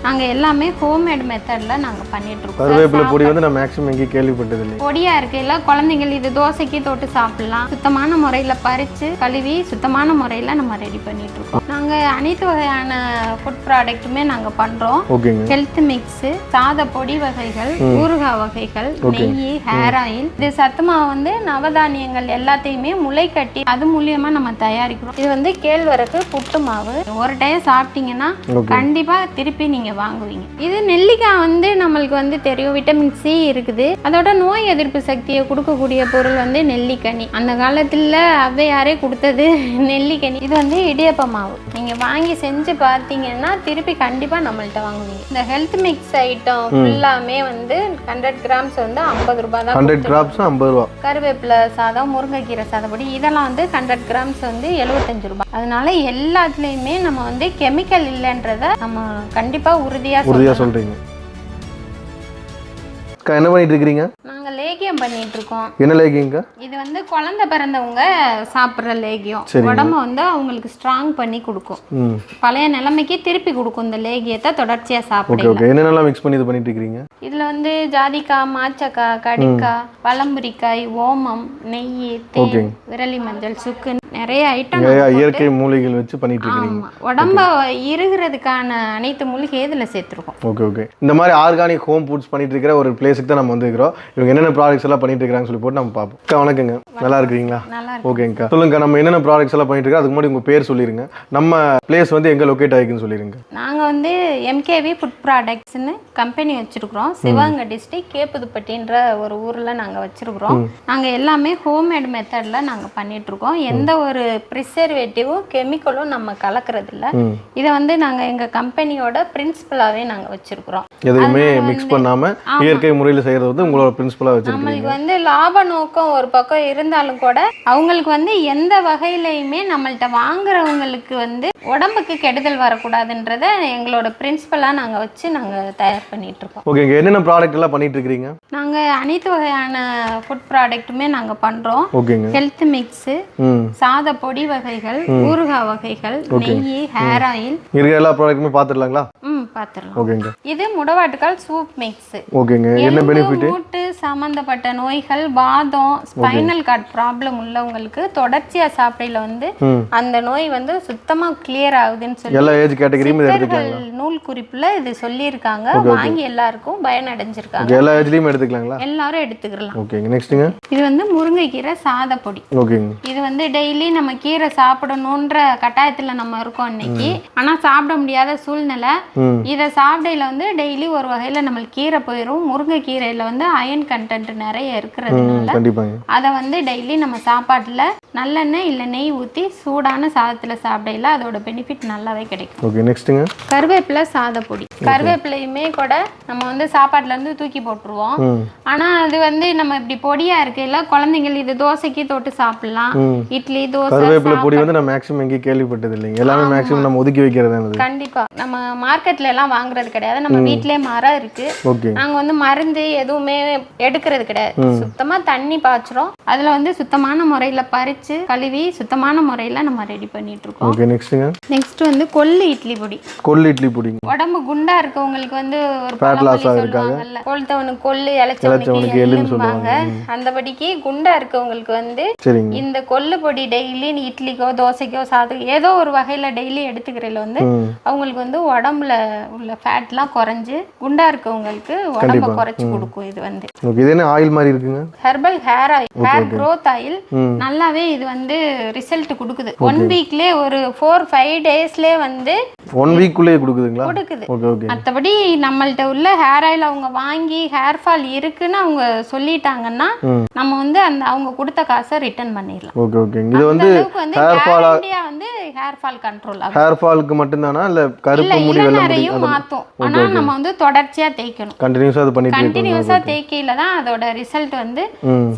நாங்க எல்லாமே ஹோம்மேட் மெத்தட்ல நாங்க பண்ணிட்டு இருக்கோம். கருவேப்பிலை பொடி வந்து நான் மேக்ஸிமம் எங்கேயும் கேள்விப்பட்டது இல்லை. பொடியா இருக்கையில குழந்தைகள் இது தோசைக்கு தொட்டு சாப்பிடலாம். சுத்தமான முறையில பறிச்சு கழுவி சுத்தமான முறையில நம்ம ரெடி பண்ணிட்டு இருக்கோம். நாங்க அனைத்து வகையான ஃபுட் ப்ராடக்ட்டுமே நாங்க பண்றோம். ஹெல்த் மிக்ஸ், சாத பொடி வகைகள், ஊறுகாய் வகைகள், நெய், ஹேர் ஆயில், இது சத்துமாவு வந்து நவதானியங்கள் எல்லாத்தையுமே முளை கட்டி அது மூலியமா நம்ம தயாரிக்கிறோம். இது வந்து கேழ்வரகு புட்டு மாவு. ஒரு டைம் சாப்பிட்டீங்கன்னா கண்டிப்பா திருப்பி நீங்க வாங்குவீங்க. இது நெல்லிக்காய் வந்து நம்மளுக்கு வந்து தெரியும், விட்டமின் சி இருக்குது. அதோட நோய் எதிர்ப்பு சக்தியை கொடுக்கக்கூடிய பொருள் வந்து நெல்லிக்கனி. அந்த காலத்துல அவ்வையாரே கொடுத்தது நெல்லிக்கனி. இது வந்து இடியப்ப மாவு. நீங்க வாங்கி செஞ்சு பார்த்தீங்கன்னா திருப்பி கண்டிப்பா நம்மள்ட்ட வாங்குவீங்க. இந்த ஹெல்த் மிக்ஸ் ஐட்டம் ஃபுல்லாமே வந்து 100 கிராம்ஸ் வந்து 50 ரூபாய் தான். 100 கிராம்ஸ் 50 ரூபாய். கருவேப்பிலை சாதம், முருங்கைக்கீரை சாதப்பொடி இதெல்லாம் வந்து 100 கிராம்ஸ் வந்து 75 ரூபாய். அதனால எல்லாத்துலயுமே நம்ம வந்து கெமிக்கல் இல்லைன்றத நம்ம கண்டிப்பா உறுதியா சொல்றீங்க. என்ன பண்ணிட்டு இருக்கீங்க? நாங்க லேகியம் பண்ணிட்டு இருக்கோம். என்ன லேகியங்க? இது வந்து குழந்தை பிறந்தவங்க சாப்பிடுற லேகியம். உடம்ப வந்து அவங்களுக்கு ஸ்ட்ராங் பண்ணி கொடுக்கும். பழைய நிலைமைக்கு திருப்பி கொடுக்கும் இந்த லேகியத்தை தொடர்ச்சியா சாப்பிடுங்க. ஓகே. என்னென்னலாம் மிக்ஸ் பண்ணி இது பண்ணிட்டு இருக்கீங்க? இதுல வந்து ஜாதிக்காய், மாச்சக்காய், கடிக்காய், பழம்புரிக்காய், ஓமம், நெய், தேன், விரலி மஞ்சள், சுக்கு, நிறைய ஐட்டம், இயற்கை மூலிகைகள் வச்சு பண்ணிட்டு இருக்கீங்க. உடம்ப இருகிறதுக்கான அனைத்து மூலிகை இதுல சேர்த்துருக்கோம். Okay okay. இந்த மாதிரி ஆர்கானிக் ஹோம் ஃபுட்ஸ் பண்ணிட்டு இருக்கிற ஒரு பிளேஸுக்கு தான் நம்ம வந்துருக்கிறோம். இவங்க என்னென்ன ப்ராடக்ட்ஸ் எல்லாம் பண்ணிட்டு இருக்காங்கன்னு சொல்லி போட்டு நம்ம பார்ப்போம். அக்கா வணக்கங்க, நல்லா இருக்கீங்களா? ஓகேங்கக்கா, சொல்லுங்க நம்ம என்னென்ன ப்ராடக்ட்ஸ் எல்லாம் பண்ணிட்டு இருக்கோம். அதுக்கு முன்னாடி உங்க பேர் சொல்லிருங்க, நம்ம பிளேஸ் வந்து எங்க லொகேட் ஆகிக்குன்னு சொல்லிருங்க. நாங்க வந்து எம்கேவி ஃபுட் ப்ராடக்ட்ஸ்னு கம்பெனி வச்சிருக்கிறோம். சிவகங்கை டிஸ்ட்ரிக்ட் கேப்புதுப்பட்டின்ற ஒரு ஊர்ல நாங்க வச்சிருக்கிறோம். நாங்க எல்லாமே ஹோம்மேட் மெத்தட்ல நாங்க பண்ணிட்டு இருக்கோம். எந்த ஒரு ப்ரிசர்வேட்டிவும் கெமிக்கலும் நம்ம கலக்கிறது இல்ல. இதை வந்து நாங்க எங்க கம்பெனியோட பிரின்சிபலாவே நாங்க வச்சிருக்கிறோம். எதுவுமே மிக்ஸ் பண்ணாம இயற்கை முறையில் செய்யறது வந்து உங்களோட பிரின்சிபலா வச்சிருக்கீங்க. நம்மளுக்கு வந்து லாப நோக்கம் ஒரு பக்கம் இருந்தாலும் கூட அவங்களுக்கு வந்து எந்த வகையிலையுமே நம்மள்ட்ட வாங்குறவங்களுக்கு வந்து உடம்புக்கு கெடுதல் வரக்கூடாதுன்றத எங்களோட பிரின்சிபலா நாங்க வச்சு நாங்க தயார் பண்ணிட்டு இருக்கோம். ஓகே. என்னென்ன ப்ராடக்ட் எல்லாம் பண்ணிட்டு இருக்கீங்க? நாங்க அனைத்து வகையான ஃபுட் ப்ராடக்ட்டுமே நாங்க பண்றோம். ஹெல்த் மிக்ஸ், சாத பொடி வகைகள், ஊறுகாய் வகைகள், நெய், ஹேர் ஆயில், இருக்க எல்லா ப்ராடக்ட்டுமே பாத்துடலாங்களா? பாத்துடலாம். ஓகேங்க. இது முடவாட்டுக்கால் சூப் மிக்ஸ். ஓகேங்க. என்ன பெனிஃபிட்? மூட்டு சம்பந்தப்பட்ட நோய்கள், வாதம், ஸ்பைனல் கார்ட் ப்ராப்ளம் உள்ளவங்களுக்கு தொடர்ச்சியா சாப்பிடையில வந்து அந்த நோய் வந்து சுத்தமா கிளியர் ஆகுதுன்னு சொல்லி எல்லா ஏஜ் கேட்டகரியும் எடுத்துக்கலாங்க. நூல் குறிப்புல இது சொல்லியிருக்காங்க. வாங்கி எல்லாருக்கும் பயனடைஞ்சிருக்காங்க. எல்லா ஏஜ்லயும் எடுத்துக்கலாங்களா? எல்லாரும் எடுத்துக்கலாம். ஓகேங்க. நெக்ஸ்ட்ங்க, இது வந்து முருங்கைக்கீரை சாத பொடி. ஓகேங்க. இது வந்து டெய்லி நம்ம கீரை சாப்பிடணும்ன்ற கட்டாயத்துல நம்ம இருக்கோம் இன்னைக்கு. ஆனா சாப்பிட முடியாத சூழ்நிலை. இதை சாப்பிடையில வந்து டெய்லி ஒரு வகையில நம்மளுக்கு கீரை போயிடும். முருங்கைக்கீரையில வந்து அயன் கண்டென்ட் நிறைய இருக்கிறதுனால அதை வந்து டெய்லி நம்ம சாப்பாட்டுல நல்லெண்ணெய் இல்ல நெய் ஊத்தி சூடான சாதத்துல சாப்பிடையில அதோட பெனிஃபிட் நல்லாவே கிடைக்கும். ஓகே. நெக்ஸ்ட்ங்க, கருவேப்பிலை சாத பொடி. கருவேப்பிலையுமே கூட நம்ம வந்து சாப்பாட்டுல இருந்து தூக்கி போட்டுருவோம். ஆனா அது வந்து நம்ம இப்படி பொடியா இருக்குல்ல, குழந்தைகள் இது தோசைக்கு தொட்டு சாப்பிடலாம். இட்லி, தோசை. கருவேப்பிலை பொடி வந்து நான் மேக்ஸிமம் எங்கேயும் கேள்விப்பட்டது இல்லைங்க. எல்லாமே மேக்ஸிமம் நம்ம ஒதுக்கி வைக்கிறது. கண்டிப்பா நம்ம மார்க்கெட்ல எல்லாம் வாங்குறது கிடையாது. நம்ம வீட்லயே மரம் இருக்கு. நாங்க வந்து மருந்து எதுவுமே எடுக்கிறது கிடையாது. சுத்தமா தண்ணி பாய்ச்சுறோம். அதுல வந்து சுத்தமான முறையில பறிச்சு கழுவி சுத்தமான முறையில நம்ம ரெடி பண்ணிட்டு இருக்கோம். ஓகே. நெக்ஸ்ட்ங்க, நெக்ஸ்ட் வந்து கொள்ளு இட்லி பொடி. கொள்ளு இட்லி பொடி உடம்பு குண்டா இருக்கவங்களுக்கு வந்து ஒரு ஃபேட் லாஸ் ஆகிருக்காங்க. கொழுத்தவனுக்கு கொள்ளு, இளைச்சவனுக்கு எள்ளுன்னு சொல்லுவாங்க. அந்தபடிக்கு குண்டா இருக்கவங்களுக்கு வந்து இந்த கொள்ளு பொடி டெய்லி இட்லிக்கோ தோசைக்கோ சாதம் ஏதோ ஒரு வகையில டெய்லி எடுத்துக்கிறதுல வந்து அவங்களுக்கு வந்து உடம்புல உள்ள ஃபேட்லாம் குறைஞ்சு குண்டா இருக்கவங்களுக்கு உடம்ப குறைச்சு கொடுக்கும். இது வந்து இது என்ன ஆயில் மாதிரி இருக்குங்க? Herbal hair oil, hair growth oil. நல்லாவே இது வந்து ரிசல்ட் கொடுக்குது. 1 வீக்லயே ஒரு 4-5 டேஸ்லயே வந்து 1 வீக்குள்ளே கொடுக்குதுங்களா? கொடுக்குது. மற்றபடி நம்மள்ட்ட உள்ள ஹேர் ஆயில் அவங்க வாங்கி ஹேர் ஃபால் இருக்குன்னு அவங்க சொல்லிட்டாங்கன்னா நம்ம வந்து அந்த அவங்க கொடுத்த காசை ரிட்டர்ன் பண்ணிடலாம். Okay okay. இது வந்து ஹேர் ஃபால் வந்து ஹேர் ஃபால் கண்ட்ரோல் ஆகும். ஹேர் ஃபாலுக்கு மட்டும் தானா இல்ல கருப்பு முடி வெள்ளை முடி மாத்தும்? ஆனா நம்ம வந்து தொடர்ச்சியா தேய்க்கணும். கண்டினியூஸா அது பண்ணிட்டு இருக்கணும். கண்டினியூஸா தேய்க்கையில தான் அதோட ரிசல்ட் வந்து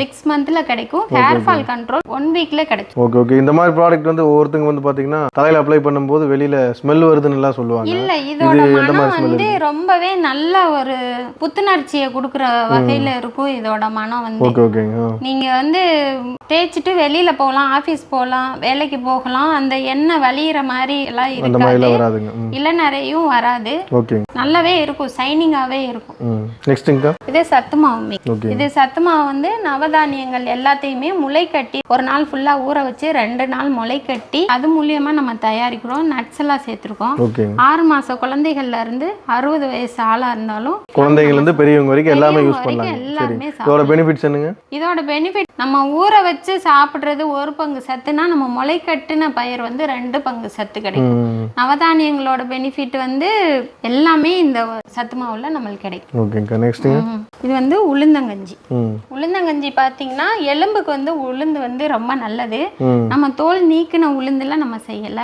6 மந்த்ல கிடைக்கும். ஹேர் ஃபால் கண்ட்ரோல் 1 வீக்ல கிடைக்கும். Okay okay. இந்த மாதிரி ப்ராடக்ட் வந்து ஒவ்வொருத்தங்க வந்து பாத்தீங்கன்னா தலையில அப்ளை பண்ணும்போது வெளியில ஸ்மெல் வருதுன்னு எல்லாம் சொல்லுவாங்க. இல்ல, இதோட மனம் வந்து ரொம்பவே நல்ல ஒரு புத்துணர்ச்சியை கொடுக்குற வகையில இருக்கும் இதோட மனம் வந்து. Okay okay. நீங்க வந்து தேய்ச்சிட்டு வெளியில போகலாம், ஆஃபீஸ் போகலாம், வேலைக்கு போகலாம். அந்த எண்ணெய் வலியிற மாதிரி எல்லாம் இருக்காது, இளநரையும் வராது, நல்லாவே இருக்கும், சைனிங்காவே இருக்கும். நெக்ஸ்ட்ங்கா இதே சத்து மாவு மிக்ஸ். இது சத்து மாவு வந்து நவதானியங்கள் எல்லாத்தையுமே முளை கட்டி ஒரு நாள் ஃபுல்லா ஊற வச்சு 2 நாள் முளை கட்டி அது மூலியமா நம்ம தயாரிக்கிறோம். நட்ஸ் எல்லாம் சேர்த்துருக்கோம். 6 மாச குழந்தைகள்ல இருந்து 60 வயசு ஆளா இருந்தாலும், குழந்தைகள்ல இருந்து பெரியவங்க வரைக்கும் எல்லாமே யூஸ் பண்ணலாம். எல்லாமே இதோட பெனிஃபிட்ஸ் என்னங்க? இதோட பெனிஃபிட் நம்ம ஊற வச்சு சாப்பிடுறது 1 பங்கு சத்துனா, நம்ம முளை கட்டின பயிர் வந்து 2 பங்கு சத்து கிடைக்கும். நவதானியங்களோட பெனிஃபிட் வந்து எல்லாமே இந்த சத்து மாவுல நம்மளுக்கு கிடைக்கும். ஓகேங்க. நெக்ஸ்ட் இது வந்து உளுந்தங்கஞ்சி. உளுந்தங்கஞ்சி பாத்தீங்கன்னா எலும்புக்கு வந்து உளுந்து வந்து ரொம்ப நல்லது. நம்ம தோல் நீக்கின உளுந்துல நம்ம செய்யல,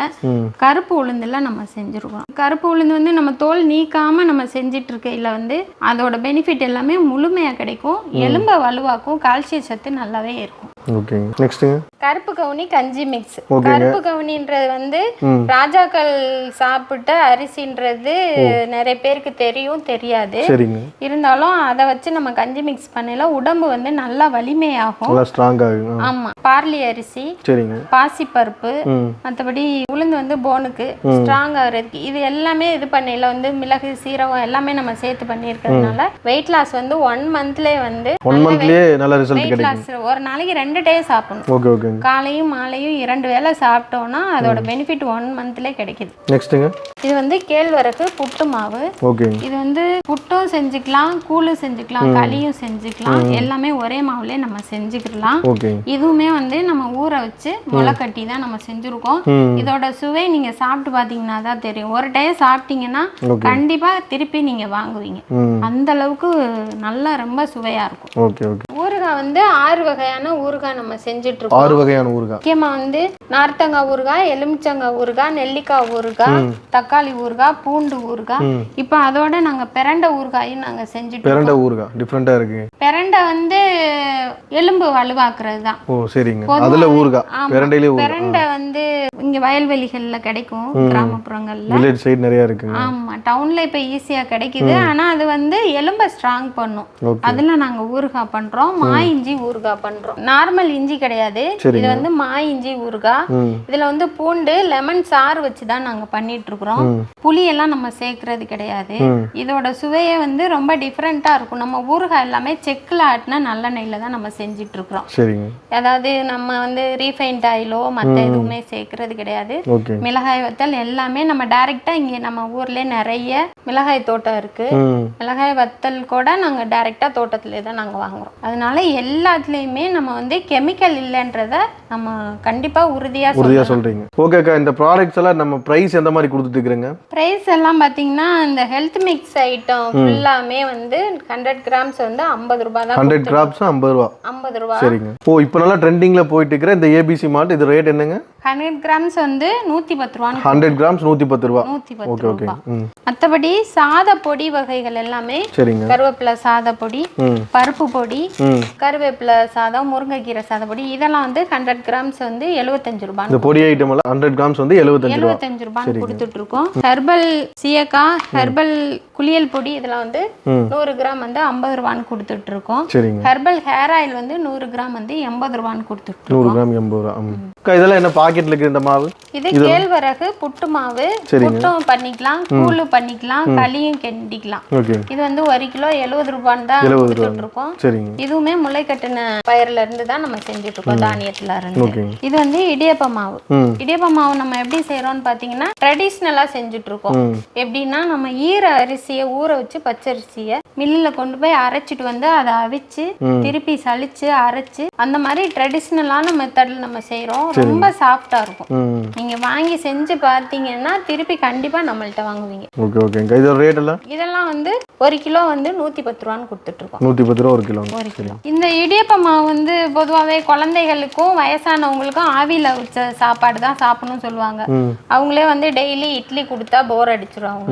கருப்பு உளுந்துல நம்ம செஞ்சிருக்கோம். கருப்பு உளுந்து வந்து நம்ம தோல் நீக்காம நம்ம செஞ்சிட்டு இருக்கையில வந்து அதோட பெனிஃபிட் எல்லாமே முழுமையா கிடைக்கும். எலும்பை வலுவாக்கும், கால்சிய சத்து நல்லாவே இருக்கும். ஓகேங்க. நெக்ஸ்ட்ங்க கருப்பு கவுனி கஞ்சி மிக்ஸ். கருப்பு கவுனின்றது வந்து ராஜாக்கள் சாப்பிட்ட அரிசின்றது நிறைய பேருக்கு தெரியும், தெரியாது. இருந்தாலும் அதை வச்சு நம்ம கஞ்சி மிக்ஸ் பண்ணல உடம்பு வந்து நல்லா வலிமையாகும், நல்லா ஸ்ட்ராங் ஆகும். ஆமா. பார்லி அரிசி, பாசி பருப்பு, மற்றபடி உளுந்து வந்து போனுக்கு ஸ்ட்ராங் ஆகிறதுக்கு இது எல்லாமே இது பண்ணல வந்து மிளகு, சீரகம் எல்லாமே நம்ம சேர்த்து பண்ணியிருக்கிறதுனால வெயிட் லாஸ் வந்து 1 மந்த்லயே வந்து நல்ல ரிசல்ட் கிடைக்கும். ஒரு நாளைக்கு 2 டைம் சாப்பிடணும். காலையும் மாலையும் 2 வேளை சாப்பிட்டோம்னா அதோட பெனிஃபிட் 1 மந்த்லயே கிடைக்குது. நெக்ஸ்ட்ங்க இது வந்து கேழ்வரகு புட்டு மாவு. இது வந்து புட்டும் செஞ்சுக்கலாம், கூழும் செஞ்சுக்கலாம், களியும் செஞ்சுக்கலாம், எல்லாமே ஒரே மாவுலயே நம்ம செஞ்சுக்கலாம். இதுவுமே வந்து நம்ம ஊற வச்சு முளை கட்டி தான் நம்ம செஞ்சிருக்கோம். இதோட சுவை நீங்க சாப்பிட்டு பாத்தீங்கன்னா தான் தெரியும். ஒரு டைம் சாப்பிட்டீங்கன்னா கண்டிப்பா திருப்பி நீங்க வாங்குவீங்க, அந்த அளவுக்கு நல்லா ரொம்ப சுவையா இருக்கும். ஊறுகாய் வந்து 6 வகையான ஊறுகாய் நம்ம செஞ்சுட்டு இருக்கோம். 6 வகையான ஊறுகாய். முக்கியமா வந்து நார்த்தங்காய் ஊறுகாய், எலுமிச்சங்காய் ஊறுகாய், நெல்லிக்காய் ஊறுகாய், தக்காளி ஊறுகாய், பூண்டு ஊறுகாய். இப்போ அதோட நாங்க பிரண்டை ஊறுகாயும் நாங்க செஞ்சுட்டு. பிரண்டை ஊறுகாய் டிஃபரெண்டா இருக்கு. பிரண்டை வந்து எலும்பு வலுவாக்குறது தான். ஓ சரிங்க. அதுல ஊறுகாய், பிரண்டையில ஊறுகாய். பிரண்டை வந்து இங்க வயல்வெளிகள்ல கிடைக்கும், கிராமப்புறங்கள்ல. வில்லேஜ் சைடு நிறைய இருக்கு. ஆமா, டவுன்ல இப்ப ஈஸியா கிடைக்குது. ஆனா அது வந்து எலும்பை ஸ்ட்ராங் பண்ணும். அதுல நாங்க ஊறுகாய் பண்றோம். மா இஞ்சி ஊறுகாய் பண்றோம். நார்மல் இஞ்சி கிடையாது, இது வந்து மா இஞ்சி ஊறுகாய். இதுல வந்து பூண்டு, லெமன் சாறு வச்சு தான் நாங்க பண்ணிட்டு இருக்கிறோம். புளி எல்லாம் நம்ம சேர்க்கறது கிடையாது. இதோட சுவையே வந்து ரொம்ப டிஃபரெண்டா இருக்கும். நம்ம ஊறுகாய் எல்லாமே செக்குல ஆட்டின நல்லெண்ணெயில தான் நம்ம செஞ்சுட்டு இருக்கிறோம். அதாவது நம்ம வந்து ரீஃபைண்ட் ஆயிலோ மத்த எதுவுமே சேர்க்கறது கிடையாது. மிளகாய் வத்தல் எல்லாமே நம்ம டைரக்டா இங்க நம்ம ஊர்ல நிறைய மிளகாய் தோட்டம் இருக்கு. மிளகாய் வத்தல் கூட நாங்க டைரக்டா தோட்டத்திலே தான் நாங்க வாங்குறோம். அதனால எல்லாத்துலயுமே நம்ம வந்து கெமிக்கல் இல்லைன்றத நம்ம கண்டிப்பா உறுதியா சொல்றீங்க. ஓகேக்கா, இந்த ப்ராடக்ட்ஸ் எல்லாம் நம்ம பிரைஸ் எந்த மாதிரி கொடுத்துட்டு இருக்கீங்க? பிரைஸ் எல்லாம் பாத்தீங்கன்னா இந்த ஹெல்த் மிக்ஸ் ஐட்டம் ஃபுல்லாமே வந்து 100 கிராம்ஸ் வந்து 50 ரூபாய் தான். 100 கிராம்ஸ் 50 ரூபாய். 50 ரூபாய். சரிங்க. ஓ இப்போ நல்லா ட்ரெண்டிங்ல போயிட்டு இருக்கிற இந்த ஏபிசி மார்ட் இது ரேட் என்னங்க? 100 கிராம்ஸ் வந்து 110 ரூபாய். 100 கிராம்ஸ் 110 ரூபாய். 110 ரூபாய். மற்றபடி சாத பொடி வகைகள் எல்லாமே கருவேப்பிலை சாத பொடி, பருப்பு பொடி, கருவேப்பிலை சாதம், முருங்கைக்கீரை சாத பொடி இதெல்லாம் வந்து 100 கிராம்ஸ் வந்து 75 ரூபாய். இந்த பொடி ஐட்டம் எல்லாம் 100 கிராம்ஸ் வந்து 75 ரூபாய் கொடுத்துட்டு இருக்கோம். ஹெர்பல் சீயக்காய், ஹெர்பல் குளியல் பொடி இதெல்லாம் வந்து 100 கிராம் வந்து 50 ரூபான்னு கொடுத்துட்டு இருக்கோம். ஹெர்பல் ஹேர் ஆயில் வந்து 100 கிராம் வந்து 80 ரூபான்னு கொடுத்துட்டு இருக்கோம். 100 கிராம் 80 ரூபாய். இதெல்லாம் என்ன பாக்கெட்ல இருக்கு இந்த மாவு? இது கேழ்வரகு புட்டு மாவு. புட்டும் பண்ணிக்கலாம், கூழு பண்ணிக்கலாம், களியும் கிண்டிக்கலாம். இது வந்து 1 கிலோ 70 ரூபான்னு தான் கொடுத்துட்டு இருக்கோம். இதுவுமே முளை கட்டின பயிர்ல இருந்து தான் நம்ம செஞ்சுட்டு இருக்கோம், தானியத்துல இருந்து. இது வந்து இடியப்ப மாவு. இடியப்ப மாவு நம்ம எப்படி செய்யறோம்னு பாத்தீங்கன்னா ட்ரெடிஷ்னலா செஞ்சுட்டு இருக்கோம். எப்படின்னா நம்ம ஈர அரிசியை ஊற வச்சு பச்சரிசியை மில்லுல கொண்டு போய் அரைச்சிட்டு வந்து அதை அவிச்சு திருப்பி சலிச்சு அரைச்சு அந்த மாதிரி ட்ரெடிஷ்னலான மெத்தட்ல நம்ம செய்யறோம். ரொம்ப சாஃப்டா இருக்கும். நீங்க வாங்கி செஞ்சு பார்த்தீங்கன்னா திருப்பி கண்டிப்பா நம்மள்ட்ட வாங்குவீங்க. ஓகே ஓகேங்க. இதோட ரேட் எல்லாம்? இதெல்லாம் வந்து 1 கிலோ வந்து 110 ரூபான்னு கொடுத்துட்டு இருக்கோம். 110 ரூபா 1 கிலோ. 1 கிலோ. இந்த இடியப்ப மாவு வந்து பொதுவாகவே குழந்தைகளுக்கும் வயசானவங்களுக்கும் ஆவியில வச்ச சாப்பாடு தான் சாப்பிடணும்னு சொல்லுவாங்க. அவங்களே வந்து டெய்லி இட்லி கொடுத்தா போர் அடிச்சிருவாங்க.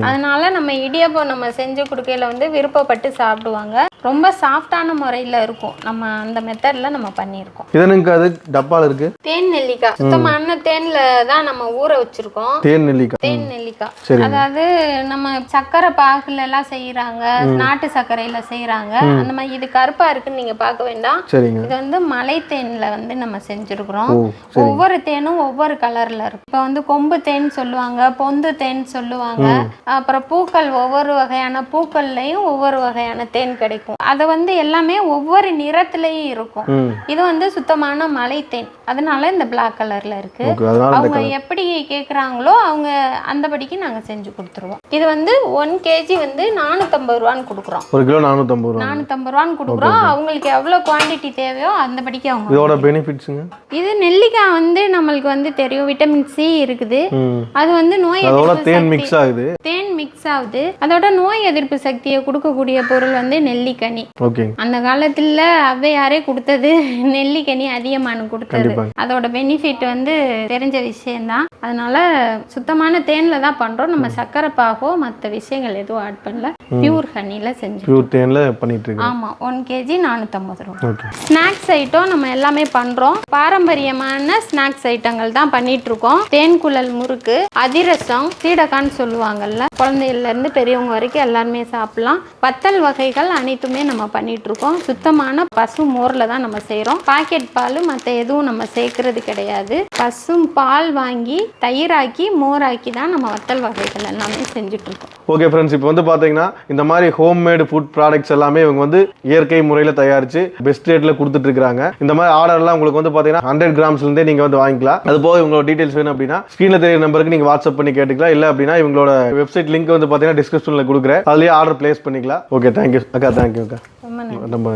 அதனால நம்ம இடியப்பம் நம்ம செஞ்சு கொடுக்கையில வந்து விருப்பப்பட்டு சாப்பிடுவாங்க. ரொம்ப சாஃப்டான முறையில் இருக்கும். நம்ம அந்த மெத்தடில் நம்ம பண்ணியிருக்கோம். இதனுக்கு அது டப்பால இருக்கு தேன் நெல்லிக்காய், சுத்தமான தேன்ல தான் நம்ம ஊற வச்சிருக்கோம். தேன் நெல்லிக்காய் அதாவது நம்ம சக்கரை பாகுல எல்லாம் செய்யறாங்க, நாட்டு சர்க்கரையில செய்யறாங்க. அந்த மாதிரி இது கருப்பா இருக்குன்னு நீங்க பார்க்க வேண்டாம். இது வந்து மலை தேன்ல வந்து நம்ம செஞ்சிருக்கிறோம். ஒவ்வொரு தேனும் ஒவ்வொரு கலர்ல இருக்கும். இப்ப வந்து கொம்பு தேன் சொல்லுவாங்க, பொந்து தேன் சொல்லுவாங்க. அப்புறம் பூக்கள், ஒவ்வொரு வகையான பூக்கள்லயும் ஒவ்வொரு வகையான தேன் கிடைக்கும். அது வந்து எல்லாமே ஒவ்வொரு நிறத்திலயும் இருக்கும். இது வந்து சுத்தமான மலை தேன், அதனால இந்த பிளாக் கலர்ல இருக்கு. அவங்க எப்படி கேக்குறாங்களோ அவங்க அந்தபடிக்கு நாங்க செஞ்சு கொடுத்துருவோம். இது வந்து 1 kg வந்து 450 ரூபான்னு கொடுக்குறோம். 1 கிலோ 450 ரூபா. 450 ரூபான்னு கொடுக்குறோம். அவங்களுக்கு எவ்வளவு குவாண்டிட்டி தேவையோ அந்தபடிக்கு அவங்க. இதோட பெனிஃபிட்ஸ்ங்க, இது நெல்லிக்காய் வந்து நம்மளுக்கு வந்து தெரியும், விட்டமின் சி இருக்குது. அது வந்து நோய் எதிர்ப்பு தேன் மிக்ஸ் ஆகுது. அதோட நோய் எதிர்ப்பு சக்தியை கொடுக்கக்கூடிய பொருள் வந்து நெல்லிக்கனி. அந்த காலத்துல ஔவையாரே கொடுத்தது நெல்லிக்கனி, அதிகமான கொடுத்தது. அதோட பெனிஃபிட் வந்து தெரிஞ்ச விஷயம்தான். அதனால சுத்தமான தேன்ல தான் பண்றோம். நம்ம சக்கரை பாகோ மற்ற விஷயங்கள் எதுவும் ஆட் பண்ணல. பியூர் ஹனில செஞ்சு, பியூர் தேன்ல பண்ணிட்டு இருக்கோம். ஆமா, 1 kg 450 ரூபாய். ஸ்நாக்ஸ் ஐட்டம் நம்ம எல்லாமே பண்றோம். பாரம்பரியமான ஸ்நாக்ஸ் ஐட்டங்கள் தான் பண்ணிட்டு இருக்கோம். தேன்குழல் முறுக்கு, அதிரசம், சீடக்கான்னு சொல்லுவாங்கல்ல, குழந்தைகள்ல இருந்து பெரியவங்க வரைக்கும் எல்லாருமே சாப்பிடலாம். வத்தல் வகைகள் அனைத்துமே நம்ம பண்ணிட்டு இருக்கோம். சுத்தமான பசு மோர்ல தான் நம்ம செய்யறோம். பாக்கெட் பால் மற்ற எதுவும் நம்ம சேர்க்கறது கிடையாது. பசும் பால் வாங்கி தயிராக்கி மோராக்கி தான் நம்ம வத்தல் வகைகள் எல்லாமே செஞ்சுட்டு இருக்கோம். ஓகே ஃப்ரெண்ட்ஸ், இப்போ வந்து பார்த்தீங்கன்னா இந்த மாதிரி ஹோம்மேடு ஃபுட் ப்ராடக்ட்ஸ் எல்லாமே இவங்க வந்து இயற்கை முறையில் தயாரித்து பெஸ்ட் ரேட்டில் கொடுத்துட்டு இருக்காங்க. இந்த மாதிரி ஆர்டர்லாம் உங்களுக்கு வந்து பார்த்தீங்கன்னா 100 கிராம்ஸ்லேருந்தே நீங்கள் வந்து வாங்கிக்கலாம். அது போக இவங்களோட டீட்டெயில்ஸ் வேணும் அப்படின்னா ஸ்க்ரீனில் தெரியுற நம்பருக்கு நீங்கள் வாட்ஸ்அப் பண்ணி கேட்டுக்கலாம். இல்லை அப்படின்னா இவங்களோட வெப்சைட் லிங்க் வந்து பார்த்தீங்கன்னா டிஸ்கிரிப்ஷனில் கொடுக்குறேன், அதுலேயே ஆர்டர் பிளேஸ் பண்ணிக்கலாம். ஓகே, தேங்க்யூ அக்கா. தேங்க்யூ அக்கா. ரொம்ப